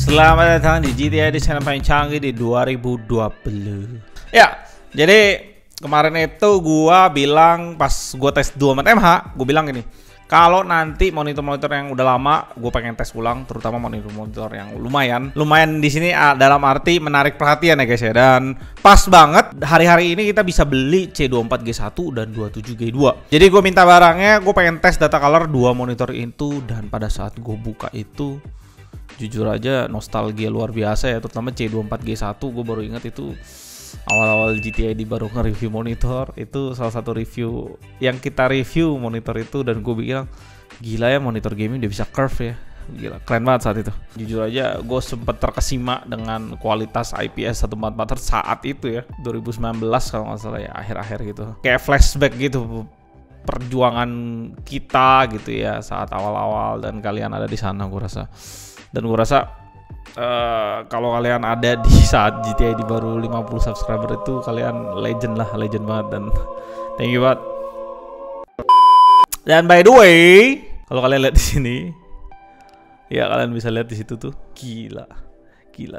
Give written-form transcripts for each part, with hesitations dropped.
Selamat datang di GTA di channel paling canggih di 2020. Ya, jadi kemarin itu gua bilang pas gua tes 2.MH, gua bilang gini, kalau nanti monitor-monitor yang udah lama gua pengen tes ulang, terutama monitor-monitor yang lumayan di sini dalam arti menarik perhatian ya guys ya. Dan pas banget hari-hari ini kita bisa beli C24G1 dan 27G2. Jadi gue minta barangnya, gue pengen tes data color 2 monitor itu, dan pada saat gue buka itu jujur aja nostalgia luar biasa ya, terutama C24G1. Gue baru ingat itu awal-awal GTA di baru nge-review monitor. Itu salah satu review yang kita review monitor itu, dan gue bilang gila ya, monitor gaming udah bisa curve ya. Gila, keren banget saat itu. Jujur aja gue sempet terkesima dengan kualitas IPS 144 saat itu ya, 2019 kalau nggak salah ya, akhir-akhir gitu. Kayak flashback gitu perjuangan kita gitu ya saat awal-awal, dan kalian ada di sana gue rasa. Dan gue rasa kalau kalian ada di saat GTA di baru 50 subscriber itu, kalian legend lah, legend banget, dan thank you banget. Dan by the way, kalau kalian lihat di sini, ya kalian bisa lihat di situ tuh, gila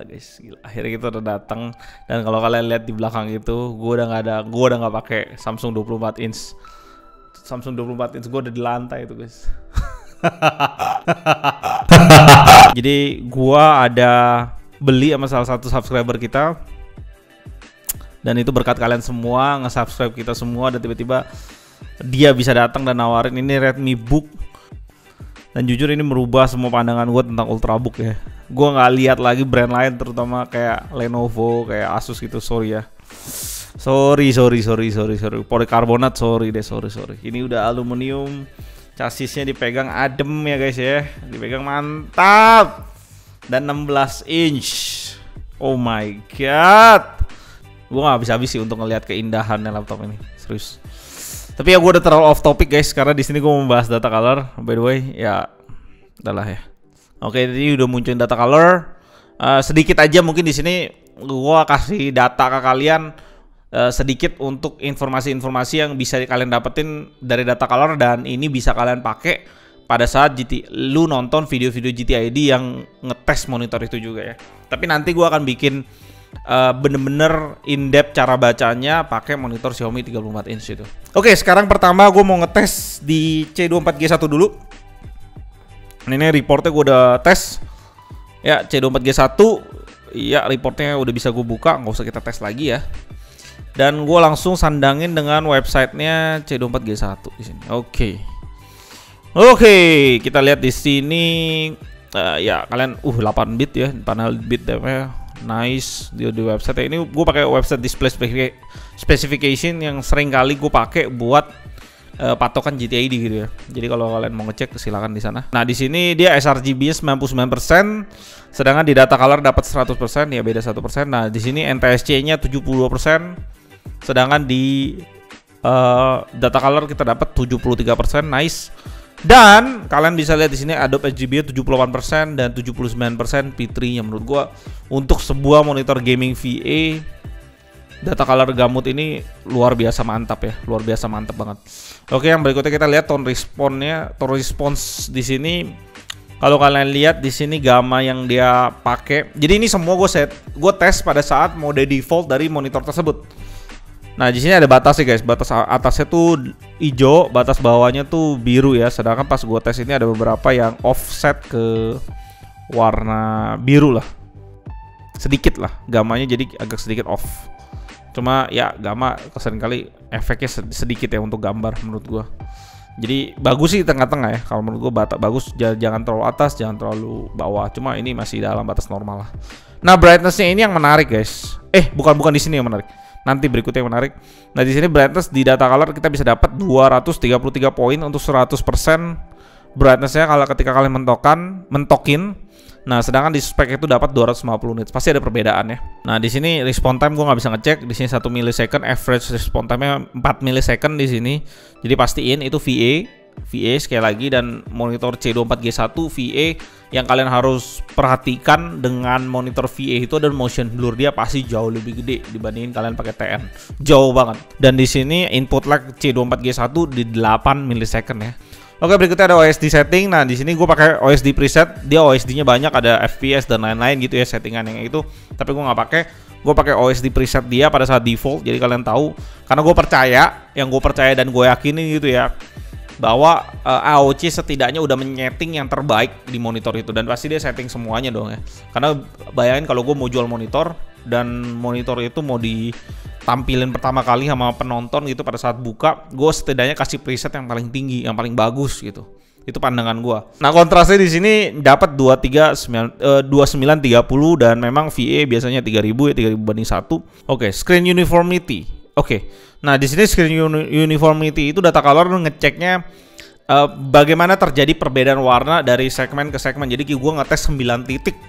guys, gila. Akhirnya kita udah datang, dan kalau kalian lihat di belakang itu, gue udah nggak pakai Samsung 24 inch. Samsung 24 inch gue udah di lantai itu guys. Jadi gua ada beli sama salah satu subscriber kita, dan itu berkat kalian semua nge-subscribe kita semua, dan tiba-tiba dia bisa datang dan nawarin ini Redmi Book. Dan jujur ini merubah semua pandangan gue tentang Ultrabook ya. Gue nggak lihat lagi brand lain, terutama kayak Lenovo, kayak Asus gitu. Sorry ya. Sorry. Polikarbonat, sorry. Ini udah aluminium. Chassisnya dipegang adem ya guys ya. Dipegang mantap. Dan 16 inch. Oh my god. Gue gak habis-habis sih untuk ngelihat keindahannya laptop ini. Serius. Tapi ya gue udah terlalu off topic guys, karena di sini gue membahas data color. By the way, ya udahlah ya. Oke, jadi udah munculin data color. Sedikit aja mungkin di sini gue kasih data ke kalian. Sedikit untuk informasi-informasi yang bisa kalian dapetin dari data color, dan ini bisa kalian pakai pada saat lu nonton video-video GTID yang ngetes monitor itu juga ya. Tapi nanti gua akan bikin bener-bener in-depth cara bacanya pakai monitor Xiaomi 34 inch itu. Oke, sekarang pertama gue mau ngetes di C24G1 dulu. Ini reportnya gue udah tes ya, C24G1 ya, reportnya udah bisa gue buka, nggak usah kita tes lagi ya. Dan gue langsung sandangin dengan websitenya C24G1 di sini. Oke, kita lihat di sini ya kalian 8 bit ya, panel bit damnya nice di website. Ini gue pakai website display specification yang sering kali gue pakai buat patokan GTID gitu ya. Jadi kalau kalian mau ngecek silakan di sana. Nah, di sini dia sRGB-nya 99%, sedangkan di data color dapat 100%, ya beda 1%. Nah, di sini NTSC-nya 72%. Sedangkan di data color kita dapat 73%, nice. Dan kalian bisa lihat di sini Adobe RGB 78% dan 79% P3-nya. Menurut gua untuk sebuah monitor gaming VA, data color gamut ini luar biasa mantap ya, luar biasa mantap banget. Oke, yang berikutnya kita lihat tone response-nya. Tone response di sini kalau kalian lihat di sini gamma yang dia pakai. Jadi ini semua gue tes pada saat mode default dari monitor tersebut. Nah, di sini ada batasnya guys. Batas atasnya tuh hijau, batas bawahnya tuh biru ya. Sedangkan pas gue tes ini ada beberapa yang offset ke warna biru lah. Sedikit lah gamanya, jadi agak sedikit off. Cuma ya gamma seringkali efeknya sedikit ya untuk gambar menurut gue. Jadi bagus sih tengah-tengah ya. Kalau menurut gue bagus, jangan terlalu atas, jangan terlalu bawah. Cuma ini masih dalam batas normal lah. Nah, brightness-nya ini yang menarik guys. Bukan di sini yang menarik. Nanti berikutnya yang menarik. Nah, di sini brightness di data color kita bisa dapat 233 poin untuk 100% brightness-nya kalau ketika kalian mentokin. Nah, sedangkan di spek itu dapat 250 nits. Pasti ada perbedaan ya. Nah, di sini response time gue nggak bisa ngecek. Di sini 1 millisecond, average response time-nya 4 millisecond di sini. Jadi pastiin itu VA sekali lagi. Dan monitor C24G1 VA yang kalian harus perhatikan dengan monitor VA itu, dan motion blur dia pasti jauh lebih gede dibandingin kalian pakai TN. Jauh banget. Dan di sini input lag C24G1 di 8 millisecond ya. Oke, berikutnya ada OSD setting. Nah, di sini gue pakai OSD preset. Dia OSD-nya banyak, ada FPS dan lain-lain gitu ya, settingan yang itu. Tapi gue nggak pakai. Gue pakai OSD preset dia pada saat default. Jadi kalian tahu, karena gue percaya, yang gue percaya dan gue yakini gitu ya, bahwa AOC setidaknya udah menyeting yang terbaik di monitor itu, dan pasti dia setting semuanya dong ya. Karena bayangin kalau gue mau jual monitor dan monitor itu mau ditampilin pertama kali sama penonton gitu pada saat buka, gue setidaknya kasih preset yang paling tinggi, yang paling bagus gitu. Itu pandangan gue. Nah, kontrasnya di sini dapat 2930 dan memang VA biasanya 3000 ya, 3000 banding 1. Oke, screen uniformity. Oke. Nah, di sini screen uniformity itu data color ngeceknya bagaimana terjadi perbedaan warna dari segmen ke segmen. Jadi gue ngetes 9 titik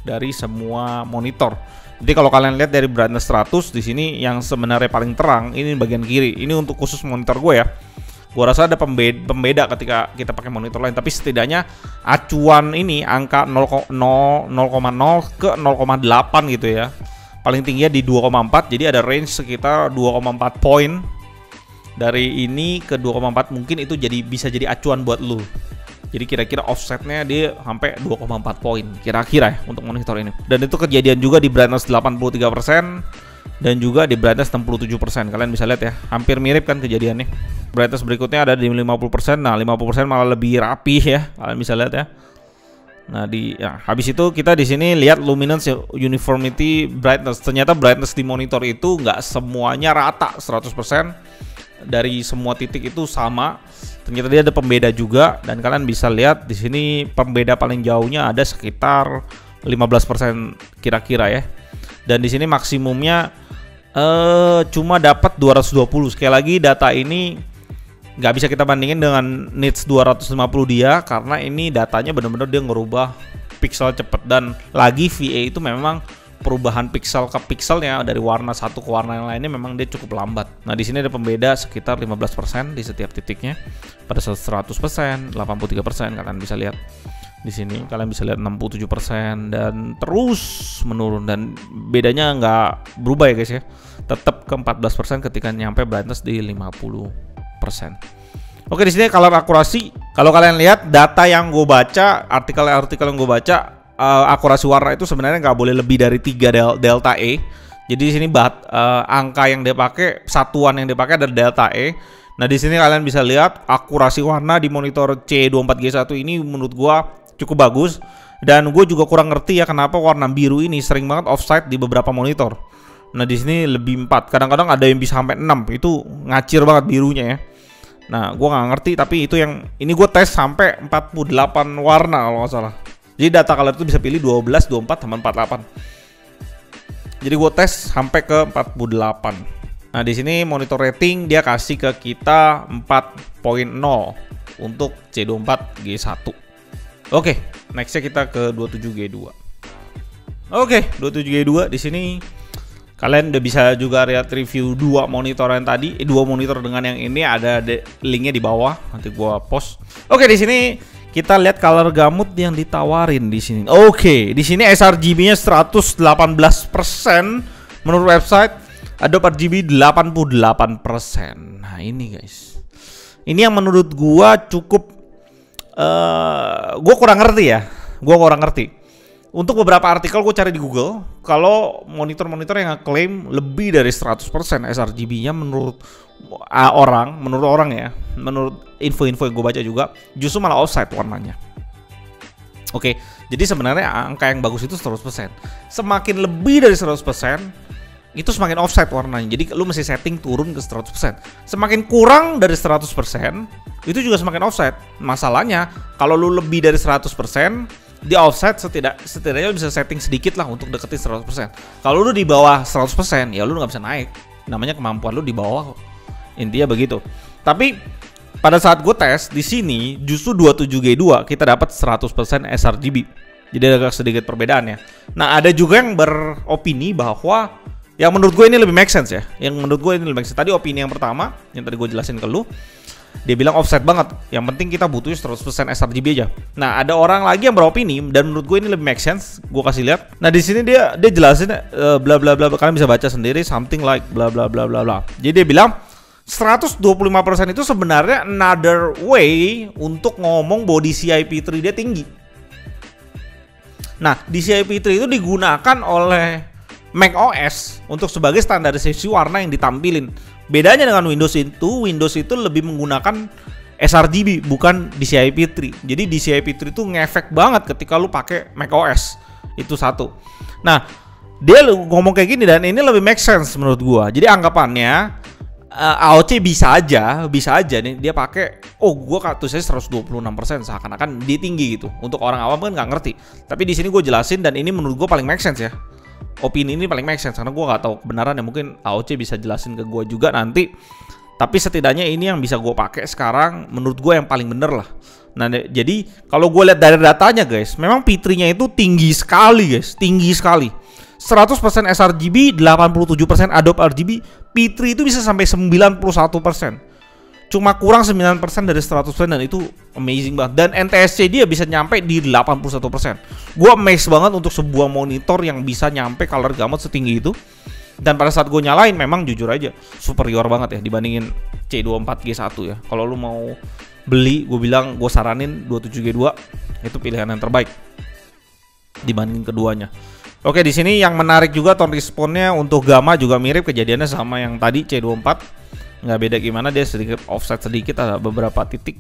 dari semua monitor. Jadi kalau kalian lihat dari brightness 100 di sini yang sebenarnya paling terang ini bagian kiri. Ini untuk khusus monitor gue ya. Gue rasa ada pembeda ketika kita pakai monitor lain, tapi setidaknya acuan ini angka 0,0 ke 0,8 gitu ya. Paling tingginya di 2,4, jadi ada range sekitar 2,4 poin. Dari ini ke 2,4 mungkin itu bisa jadi acuan buat lu. Jadi kira-kira offsetnya dia sampai 2,4 poin kira-kira ya untuk monitor ini. Dan itu kejadian juga di brightness 83% dan juga di brightness 67%. Kalian bisa lihat ya, hampir mirip kan kejadiannya. Brightness berikutnya ada di 50%. Nah, 50% malah lebih rapih ya. Kalian bisa lihat ya. Nah, habis itu kita di sini lihat luminance uniformity brightness. Ternyata brightness di monitor itu nggak semuanya rata 100%. Dari semua titik itu sama. Ternyata dia ada pembeda juga, dan kalian bisa lihat di sini pembeda paling jauhnya ada sekitar 15% kira-kira ya. Dan di sini maksimumnya cuma dapat 220. Sekali lagi data ini nggak bisa kita bandingin dengan nits 250 dia, karena ini datanya benar-benar dia ngerubah pixel cepet, dan lagi VA itu memang perubahan pixel ke pixelnya dari warna satu ke warna yang lainnya memang dia cukup lambat. Nah, di sini ada pembeda sekitar 15% di setiap titiknya. Pada 100%, 83% kalian bisa lihat. Di sini kalian bisa lihat 67% dan terus menurun, dan bedanya nggak berubah ya guys ya. Tetap ke 14% ketika nyampe brightness di 50%. Oke, di sini color akurasi. Kalau kalian lihat data yang gue baca, artikel-artikel yang gue baca, akurasi warna itu sebenarnya nggak boleh lebih dari 3 delta E. Jadi di sini angka yang dia pakai, satuan yang dia pakai adalah delta E. Nah, di sini kalian bisa lihat akurasi warna di monitor C24G1 ini menurut gua cukup bagus, dan gue juga kurang ngerti ya kenapa warna biru ini sering banget offside di beberapa monitor. Nah, di sini lebih 4, kadang-kadang ada yang bisa sampai 6, itu ngacir banget birunya ya. Nah, gua nggak ngerti, tapi itu yang ini gue tes sampai 48 warna kalau nggak salah. Jadi data color itu bisa pilih 12, 24, sama 48. Jadi gue tes sampai ke 48. Nah, di sini monitor rating dia kasih ke kita 4.0 untuk C24G1. Oke, nextnya kita ke 27G2. Oke, 27G2 di sini kalian udah bisa juga lihat review 2 monitor yang tadi, 2 monitor dengan yang ini, ada linknya di bawah, nanti gua post. Oke, di sini kita lihat color gamut yang ditawarin di sini. Oke, di sini sRGB-nya 118% menurut website, ada 4GB 88%. Nah, ini guys. Ini yang menurut gua cukup gua kurang ngerti ya. Gua kurang ngerti. Untuk beberapa artikel gue cari di Google, kalau monitor-monitor yang ngeklaim lebih dari 100% sRGB-nya menurut orang ya, menurut info-info yang gue baca juga, justru malah offset warnanya. Oke, jadi sebenarnya angka yang bagus itu 100%. Semakin lebih dari 100%, itu semakin offset warnanya. Jadi lu mesti setting turun ke 100%. Semakin kurang dari 100%, itu juga semakin offset. Masalahnya, kalau lu lebih dari 100%, di offset setidaknya bisa setting sedikit lah untuk deketin 100%. Kalau lu di bawah 100%, ya lu nggak bisa naik. Namanya kemampuan lu di bawah. Intinya begitu. Tapi pada saat gue tes di sini justru 27G2 kita dapat 100% sRGB. Jadi agak sedikit perbedaannya. Nah, ada juga yang beropini bahwa yang menurut gue ini lebih make sense ya. Yang menurut gue ini lebih make sense. Tadi opini yang pertama yang tadi gue jelasin ke lu, dia bilang offset banget. Yang penting kita butuh 100% sRGB aja. Nah, ada orang lagi yang beropini dan menurut gue ini lebih make sense. Gue kasih lihat. Nah, di sini dia jelasin bla bla bla. Kalian bisa baca sendiri, something like bla bla bla bla bla. Jadi dia bilang 125% itu sebenarnya another way untuk ngomong bahwa DCI-P3 dia tinggi. Nah, DCI-P3 itu digunakan oleh macOS untuk sebagai standarisasi warna yang ditampilin. Bedanya dengan Windows itu lebih menggunakan sRGB bukan DCI-P3. Jadi DCI-P3 itu ngefek banget ketika lu pakai macOS. Itu satu. Nah, dia ngomong kayak gini dan ini lebih make sense menurut gua. Jadi anggapannya AOC bisa aja nih dia pakai gua tulisnya 126% seakan-akan dia tinggi gitu. Untuk orang awam kan nggak ngerti. Tapi di sini gue jelasin dan ini menurut gua paling make sense ya. Opini ini paling make sense karena gua nggak tahu kebenaran ya, mungkin AOC bisa jelasin ke gua juga nanti. Tapi setidaknya ini yang bisa gue pakai sekarang menurut gue yang paling bener lah. Nah, jadi kalau gue lihat dari datanya guys, memang P3-nya itu tinggi sekali guys, tinggi sekali. 100% sRGB, 87% Adobe RGB, P3 itu bisa sampai 91%. Cuma kurang 9% dari 100% dan itu amazing banget. Dan NTSC dia bisa nyampe di 81%. Gue amazed banget untuk sebuah monitor yang bisa nyampe color gamut setinggi itu. Dan pada saat gue nyalain memang jujur aja superior banget ya dibandingin C24G1 ya. Kalau lu mau beli, gue bilang gue saranin 27G2 itu pilihan yang terbaik dibanding keduanya. Oke, di sini yang menarik juga tone responnya untuk gamma juga mirip kejadiannya sama yang tadi C24. Nggak beda gimana, dia sedikit offset sedikit, ada beberapa titik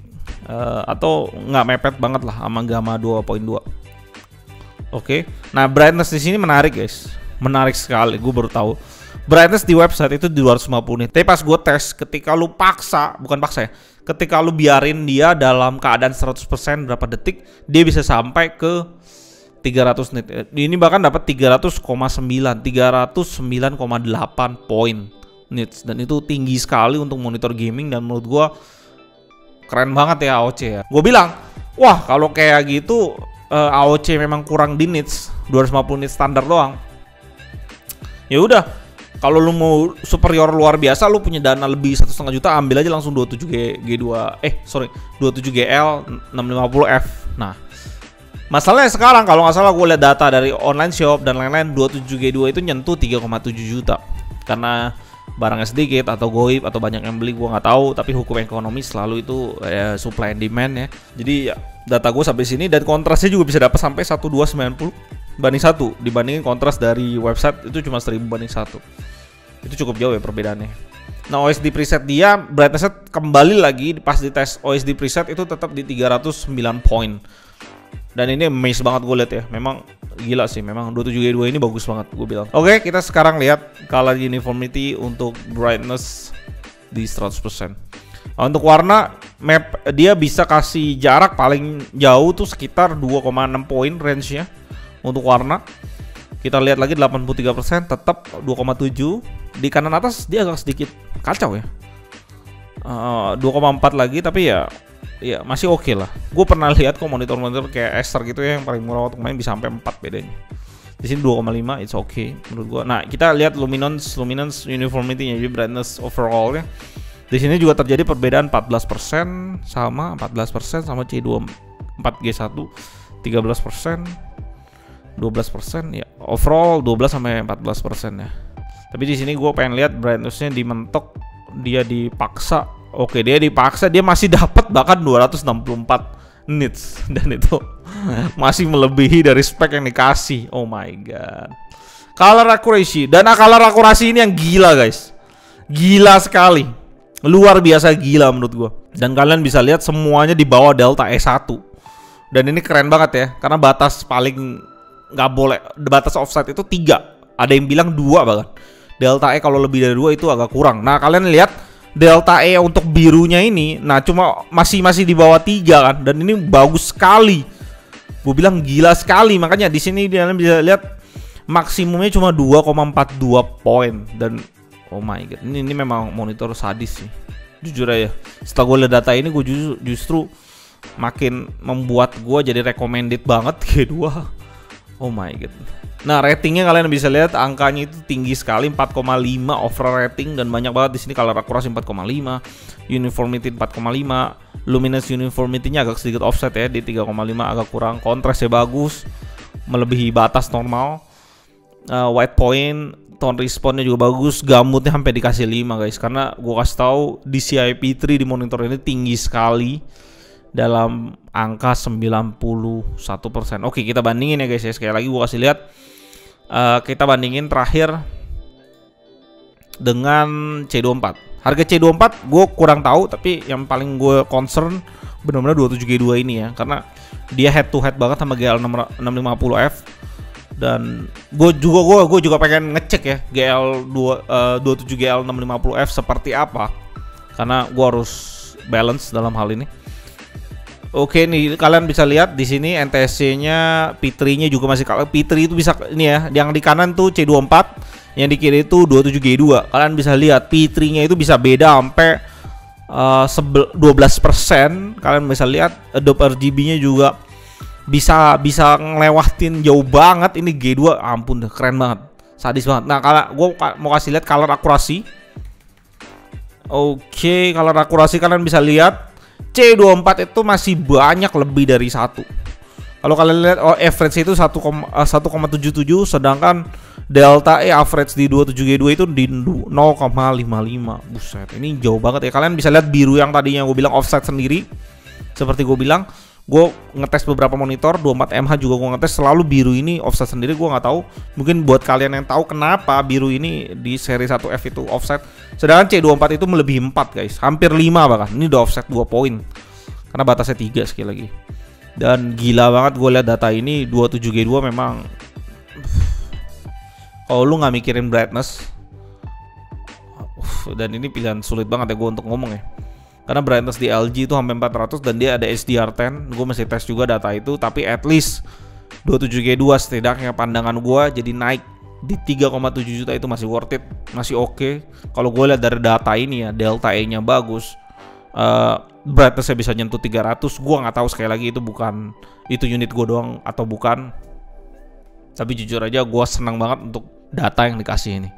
atau nggak mepet banget lah sama gamma 2.2. Oke, nah brightness di sini menarik guys. Menarik sekali, gue baru tahu brightness di website itu di 250 nit. Tapi pas gue tes, ketika lu ketika lu biarin dia dalam keadaan 100% berapa detik, dia bisa sampai ke 300 nit. Ini bahkan dapat 300,9 poin nits, dan itu tinggi sekali untuk monitor gaming dan menurut gue keren banget ya AOC ya. Gue bilang, wah kalau kayak gitu AOC memang kurang di nits, 250 nit standar doang. Ya udah, kalau lu mau superior luar biasa, lu punya dana lebih 1,5 juta, ambil aja langsung 27GL 650F. Nah, masalahnya sekarang kalau nggak salah gue lihat data dari online shop dan lain-lain, 27G2 itu nyentuh 3,7 juta karena barangnya sedikit atau goib atau banyak yang beli, gue nggak tahu. Tapi hukum ekonomi selalu itu supply and demand ya. Jadi ya, data gue sampai sini dan kontrasnya juga bisa dapat sampai 1290 banding 1, dibandingin kontras dari website itu cuma 1000 banding 1. Itu cukup jauh ya perbedaannya. Nah, OSD preset dia brightness kembali lagi pas di tes OSD preset itu tetap di 309 poin. Dan ini amazed banget gue lihat ya. Memang gila sih, memang 27G2 ini bagus banget gue bilang. Oke, kita sekarang lihat color uniformity untuk brightness di 100%. Untuk warna map dia bisa kasih jarak paling jauh tuh sekitar 2,6 poin range-nya. Untuk warna kita lihat lagi 83% tetap 2,7. Di kanan atas dia agak sedikit kacau ya, 2,4 lagi, tapi ya masih oke lah. Gue pernah lihat kok monitor-monitor kayak Acer gitu ya yang paling murah waktu main bisa sampai 4 bedanya. Di sini 2,5, it's okay menurut gue. Nah, kita lihat luminance uniformity-nya, jadi brightness overall ya. Di sini juga terjadi perbedaan 14% sama C24G1, 13%, 12% ya, overall 12 sampai 14% ya. Tapi di sini gue pengen lihat brightness-nya dimentok, dia dipaksa. Oke, dia dipaksa, dia masih dapat bahkan 264 nits dan itu masih melebihi dari spek yang dikasih. Oh my god. Color accuracy, dan color accuracy ini yang gila guys. Gila sekali. Luar biasa gila menurut gue. Dan kalian bisa lihat semuanya di bawah delta E1. Dan ini keren banget ya, karena batas paling nggak boleh, batas offset itu 3, ada yang bilang 2 bahkan. Delta E kalau lebih dari 2 itu agak kurang. Nah, kalian lihat delta E untuk birunya ini, nah cuma masih di bawah 3 kan, dan ini bagus sekali. Gue bilang gila sekali, makanya di sini kalian bisa lihat maksimumnya cuma 2,42 poin dan oh my god, ini memang monitor sadis sih. Jujur aja, setelah gue lihat data ini, gue justru makin membuat gue jadi recommended banget G2. Oh my god. Nah, ratingnya kalian bisa lihat angkanya itu tinggi sekali, 4,5 overall rating, dan banyak banget di sini color accuracy 4,5, uniformity 4,5, luminance uniformity-nya agak sedikit offset ya di 3,5, agak kurang, kontrasnya bagus, melebihi batas normal. White point tone responnya juga bagus, gamutnya sampai dikasih 5 guys. Karena gue kasih tahu DCI P3 di monitor ini tinggi sekali dalam angka 91%. Oke, kita bandingin ya guys ya. Sekali lagi gue kasih lihat, kita bandingin terakhir dengan C24. Harga C24 gue kurang tahu, tapi yang paling gue concern benar-benar 27G2 ini ya, karena dia head to head banget sama GL650F. Dan gue juga pengen ngecek ya GL27 GL650F seperti apa, karena gue harus balance dalam hal ini. Oke, nih kalian bisa lihat di sini NTSC-nya, P3-nya juga masih kalah. P3 itu bisa ini ya, yang di kanan tuh C24, yang di kiri itu 27G2. Kalian bisa lihat P3-nya itu bisa beda sampai 12%. Kalian bisa lihat Adobe RGB-nya juga bisa ngelewatin jauh banget. Ini G2, ampun deh, keren banget, sadis banget. Nah, kalau gue mau kasih lihat color akurasi. Oke, color akurasi kalian bisa lihat C24 itu masih banyak lebih dari 1. Kalau kalian lihat average itu 1,77, sedangkan delta E average di 27G2 itu di 0,55. Buset, ini jauh banget ya. Kalian bisa lihat biru yang tadinya gue bilang offset sendiri. Seperti gue bilang, gue ngetes beberapa monitor 24MH juga gue ngetes, selalu biru ini offset sendiri. Gue nggak tahu, mungkin buat kalian yang tahu kenapa biru ini di seri 1F itu offset, sedangkan C24 itu melebihi 4 guys, hampir 5 bahkan. Ini udah offset 2 poin karena batasnya 3 sekali lagi. Dan gila banget gue lihat data ini. 27G2 memang kalau lu nggak mikirin brightness, dan ini pilihan sulit banget ya gue untuk ngomong ya, karena brightness di LG itu sampai 400 dan dia ada HDR10. Gue masih tes juga data itu, tapi at least 27G2 setidaknya pandangan gue jadi naik di 3,7 juta itu masih worth it, masih oke. Kalau gue lihat dari data ini ya, delta E-nya bagus, brightness-nya bisa nyentuh 300. Gue nggak tahu sekali lagi itu unit gue doang atau bukan. Tapi jujur aja gue senang banget untuk data yang dikasih ini.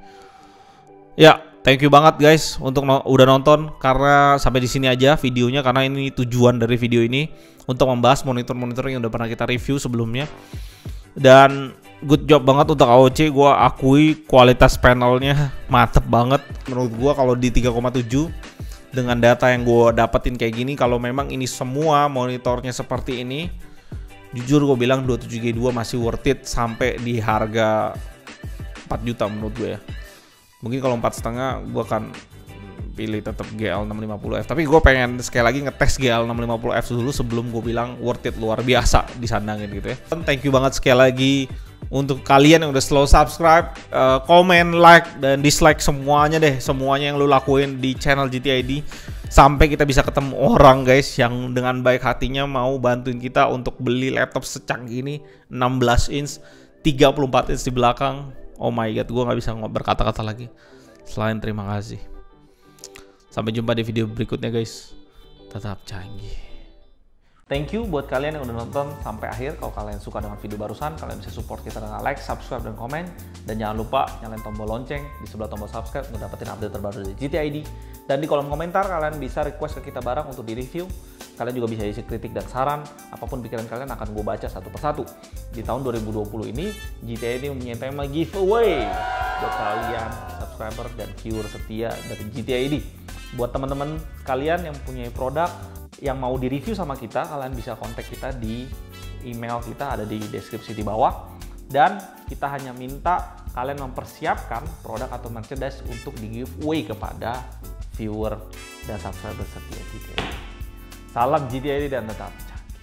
Ya, thank you banget guys untuk udah nonton, karena sampai di sini aja videonya, karena ini tujuan dari video ini untuk membahas monitor-monitor yang udah pernah kita review sebelumnya. Dan good job banget untuk AOC, gue akui kualitas panelnya mantep banget. Menurut gue kalau di 3,7 dengan data yang gue dapetin kayak gini, kalau memang ini semua monitornya seperti ini, jujur gue bilang 27G2 masih worth it sampai di harga 4 juta menurut gue ya. Mungkin kalau 4,5 gue akan pilih tetap GL650F. Tapi gue pengen sekali lagi ngetes GL650F dulu sebelum gue bilang worth it, luar biasa disandangin gitu ya. Thank you banget sekali lagi untuk kalian yang udah slow subscribe, komen, like, dan dislike semuanya deh. Semuanya yang lu lakuin di channel GTID, sampai kita bisa ketemu orang guys yang dengan baik hatinya mau bantuin kita untuk beli laptop secanggih ini, 16 inch, 34 inch di belakang. Oh my god, gue gak bisa berkata-kata lagi selain terima kasih. Sampai jumpa di video berikutnya guys. Tetap canggih. Thank you buat kalian yang udah nonton sampai akhir. Kalau kalian suka dengan video barusan, kalian bisa support kita dengan like, subscribe, dan komen. Dan jangan lupa nyalain tombol lonceng di sebelah tombol subscribe untuk dapetin update terbaru dari GTID. Dan di kolom komentar kalian bisa request ke kita barang untuk di-review. Kalian juga bisa isi kritik dan saran. Apapun pikiran kalian akan gue baca satu persatu. Di tahun 2020 ini, GTID mempunyai tema giveaway buat kalian subscriber dan viewer setia dari GTID. Buat teman-teman kalian yang punya produk yang mau di-review sama kita, kalian bisa kontak kita di email kita, ada di deskripsi di bawah. Dan kita hanya minta kalian mempersiapkan produk atau merchandise untuk di-giveaway kepada viewer dan subscriber setia GTID. Salam GTID dan tetap canggih.